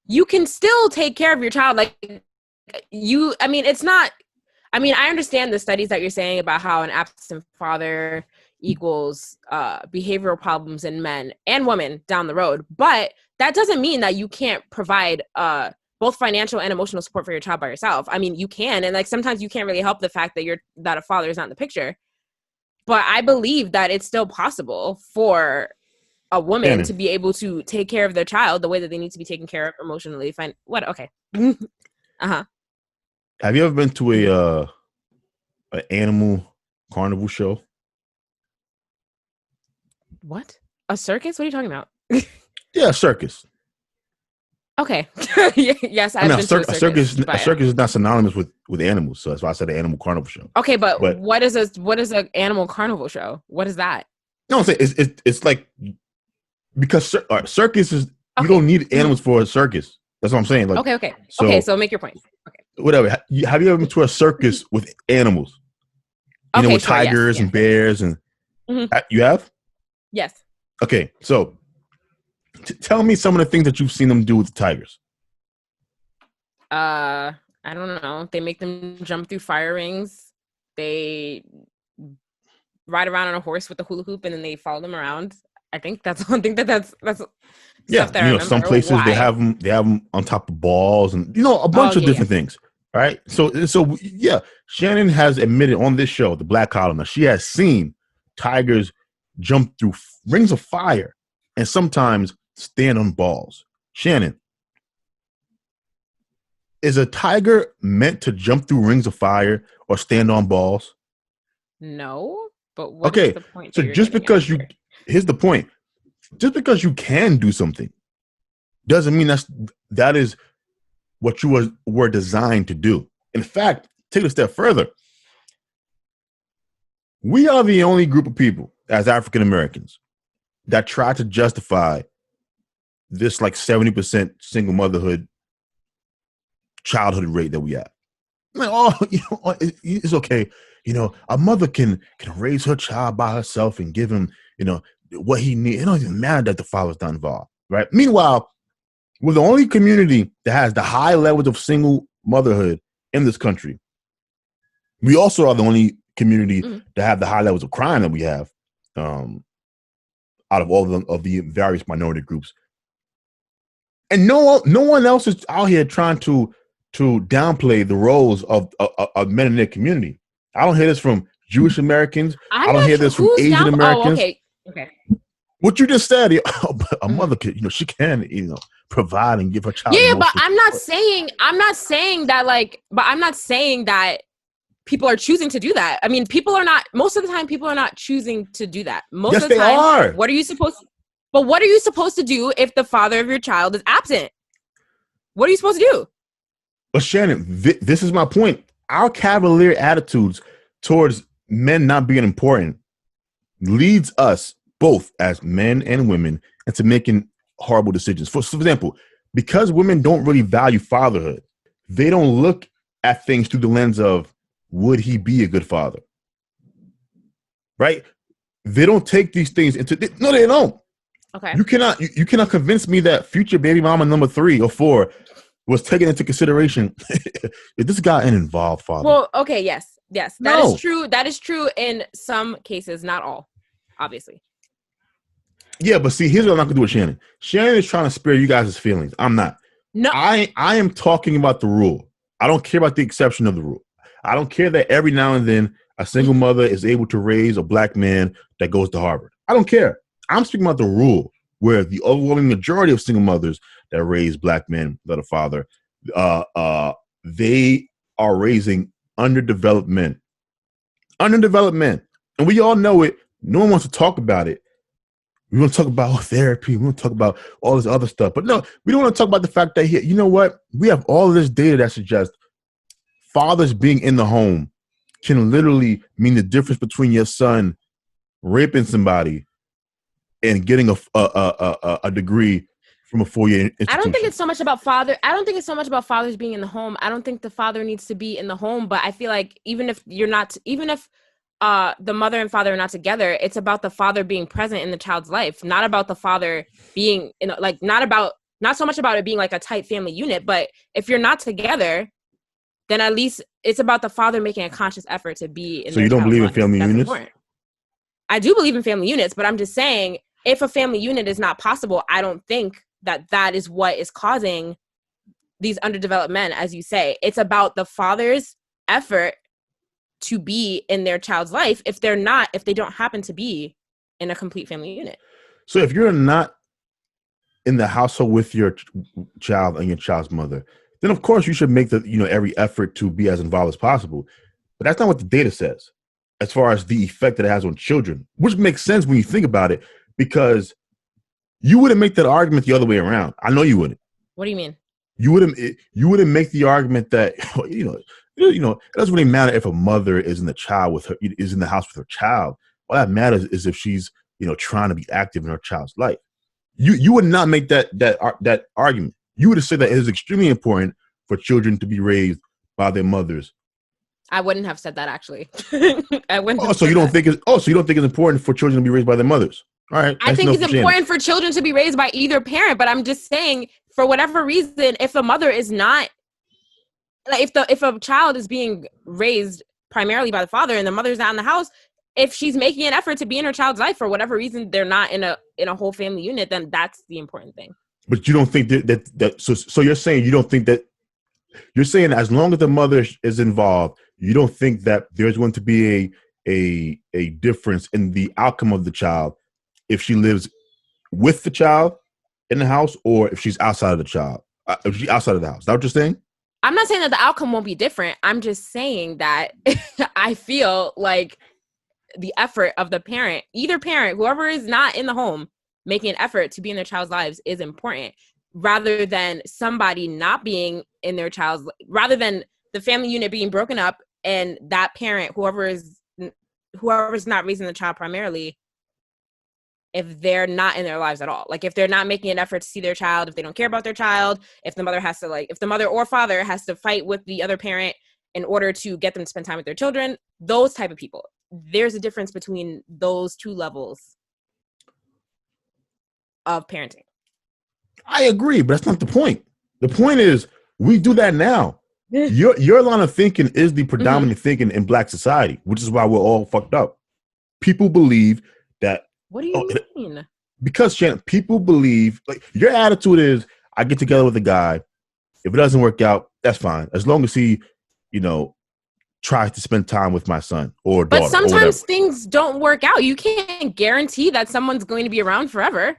you can still take care of your child. Like I mean, it's not, I mean, I understand the studies that you're saying about how an absent father equals behavioral problems in men and women down the road, but that doesn't mean that you can't provide both financial and emotional support for your child by yourself. I mean, you can, and like sometimes you can't really help the fact that a father is not in the picture. But I believe that it's still possible for a woman Shannon, to be able to take care of their child the way that they need to be taken care of emotionally. Fine. What? Okay. Uh-huh. have you ever been to a an animal carnival show? What? A circus? What are you talking about? Yeah, a circus. Okay. Yes, I mean, I've been to a circus, a Jabaya. circus is not synonymous with animals, so that's why I said the animal carnival show. Okay, but But what is an animal carnival show? What is that? no, I'm saying it's like because circus is you Okay. don't need Mhm. animals for a circus. That's what I'm saying. Like, Okay, okay. Okay, so so make your point. Okay. whatever. Have you ever been to a circus with animals? You know, Okay, with sure. Yes. tigers Yes. and bears and Hmm. you have. Yes. Okay, so tell me some of the things that you've seen them do with the tigers. I don't know. They make them jump through fire rings. They ride around on a horse with a hula hoop and then they follow them around. I think that's one thing that's Yeah, stuff that I you know, some remember. places Why? they have them on top of balls and you know a Oh bunch of yeah, yeah. different things. Right. So yeah, Shannon has admitted on this show, the Black Column, she has seen tigers jump through rings of fire and sometimes stand on balls. Shannon, is a tiger meant to jump through rings of fire or stand on balls? No, but what is Okay, the point so that you're just getting at because you here? here's the point. Just because you can do something doesn't mean that is what you were designed to do. In fact, take it a step further. We are the only group of people as African Americans that try to justify this like 70% single motherhood childhood rate that we have. Like, oh, you know, it's okay. You know, a mother can raise her child by herself and give him, you know, what he needs. It don't even matter that the father's not involved, right? Meanwhile, we're the only community that has the high levels of single motherhood in this country. We also are the only community Mhm. that have the high levels of crime that we have, um, out of all of the various minority groups. And no one else is out here trying to downplay the roles of men in their community. I don't hear this from Jewish Americans. I'm I don't not hear sure this from who's Asian down. Oh, Americans. okay, okay. What you just said, a Mhm. mother could, you know, she can, you know, provide and give her Yeah, child yeah, but emotional support. I'm not saying that people are choosing to do that. I mean, people are not, most of the time, people are not choosing to do that. Most Yes, of the they time, are. what are you supposed to do if the father of your child is absent? What are you supposed to do? But Shannon, this is my point. Our cavalier attitudes towards men not being important leads us both as men and women into making horrible decisions. For example, because women don't really value fatherhood, they don't look at things through the lens of would he be a good father, right? They don't take these things into no, they don't. Okay. You cannot convince me that future baby mama number 3 or 4 was taken into consideration. Is this guy an involved father? Well, okay, yes. Yes, that is No. true. That is true in some cases, not all, obviously. Yeah, but see, here's what I'm not gonna do with Shannon. Shannon is trying to spare you guys' feelings. I'm not. No. I am talking about the rule. I don't care about the exception of the rule. I don't care that every now and then a single mother is able to raise a black man that goes to Harvard. I don't care. I'm speaking about the rule where the overwhelming majority of single mothers that raise black men that are father, uh, uh, they are raising underdeveloped men. Underdeveloped men. And we all know it. No one wants to talk about it. We want to talk about therapy. We want to talk about all this other stuff. But no, we don't want to talk about the fact that here, you know what? We have all of this data that suggests fathers being in the home can literally mean the difference between your son raping somebody and getting a degree from a 4-year I don't think institution. it's so much about father. I don't think it's so much about fathers being in the home. I don't think the father needs to be in the home, but I feel like even if the mother and father are not together, it's about the father being present in the child's life, not about the father being in, like, not about not so much about it being like a tight family unit, but if you're not together, then at least it's about the father making a conscious effort to be in So their you don't child's believe in life. family That's units? important. I do believe in family units, but I'm just saying, if a family unit is not possible, I don't think that is what is causing these underdeveloped men, as you say. It's about the father's effort to be in their child's life if they don't happen to be in a complete family unit. So if you're not in the household with your child and your child's mother, then of course you should make every effort to be as involved as possible. But that's not what the data says as far as the effect that it has on children, which makes sense when you think about it, because you wouldn't make that argument the other way around. I know you wouldn't. What do you mean? You wouldn't make the argument that it doesn't really matter if a mother is in the house with her child. All that matters is if she's trying to be active in her child's life. You would not make that argument. You would have said that it is extremely important for children to be raised by their mothers. I wouldn't have said that, actually. I wouldn't. So you don't think it's important for children to be raised by their mothers? All right. I think it's important for children to be raised by either parent, but I'm just saying, for whatever reason, if the mother is not, like, if a child is being raised primarily by the father and the mother's not in the house, if she's making an effort to be in her child's life, for whatever reason they're not in a whole family unit, then that's the important thing. But you don't think so you're saying you don't think that, you're saying as long as the mother is involved, you don't think that there's going to be a difference in the outcome of the child if she lives with the child in the house or if she's outside of the child, if she's outside of the house. Is that what you're saying? I'm not saying that the outcome won't be different. I'm just saying that I feel like the effort of the parent, either parent, whoever is not in the home, making an effort to be in their child's lives is important, rather than somebody not being in their child's, rather than the family unit being broken up and that parent, whoever's not raising the child primarily, if they're not in their lives at all. Like, if they're not making an effort to see their child, if they don't care about their child, if the mother or father has to fight with the other parent in order to get them to spend time with their children, those type of people. There's a difference between those two levels of parenting. I agree, but that's not the point. The point is we do that now. Your line of thinking is the predominant thinking in Black society, which is why we're all fucked up. People believe that. What do you mean? Because, Shannon, people believe, like, your attitude is, I get together with a guy. If it doesn't work out, that's fine. As long as he, tries to spend time with my son or daughter. But sometimes things don't work out. You can't guarantee that someone's going to be around forever.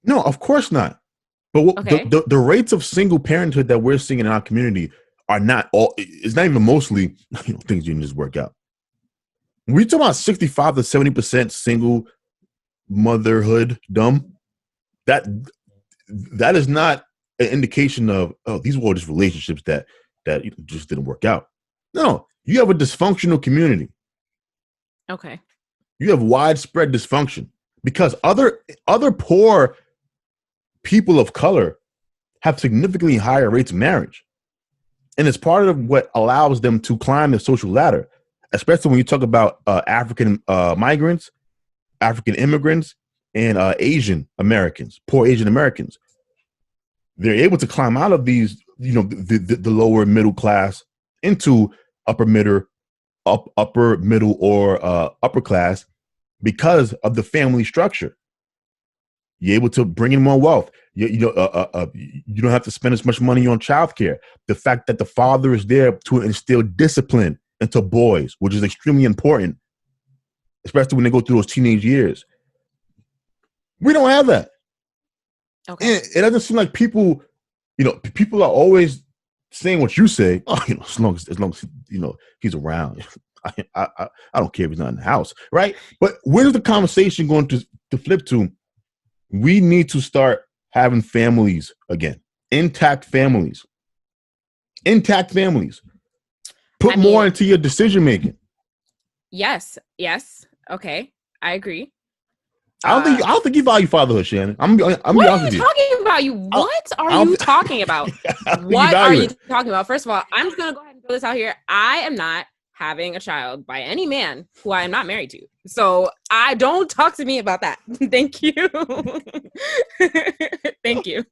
No, of course not. But the rates of single parenthood that we're seeing in our community are not all. It's not even mostly things you can just work out. When we talk about 65 to 70% single motherhood dumb, that is not an indication of, oh, these were all just relationships that just didn't work out. No, you have a dysfunctional community. Okay. You have widespread dysfunction because other poor people of color have significantly higher rates of marriage. And it's part of what allows them to climb the social ladder, especially when you talk about African migrants, African immigrants, and Asian Americans, poor Asian Americans. They're able to climb out of these, the lower middle class into upper middle or upper class because of the family structure. You're able to bring in more wealth. You don't have to spend as much money on childcare. The fact that the father is there to instill discipline into boys, which is extremely important, especially when they go through those teenage years. We don't have that. Okay. And it doesn't seem like people are always saying what you say. Oh, as long as he's around, I don't care if he's not in the house, right? But where's the conversation going to flip to? We need to start having families again, intact families. Put more into your decision making. Yes. Okay, I agree. I don't think you value fatherhood, Shannon. What are you talking about? What are you talking about? What are you talking about? First of all, I'm just gonna go ahead and throw this out here. I am not having a child by any man who I am not married to. So I don't talk to me about that. Thank you. Thank you.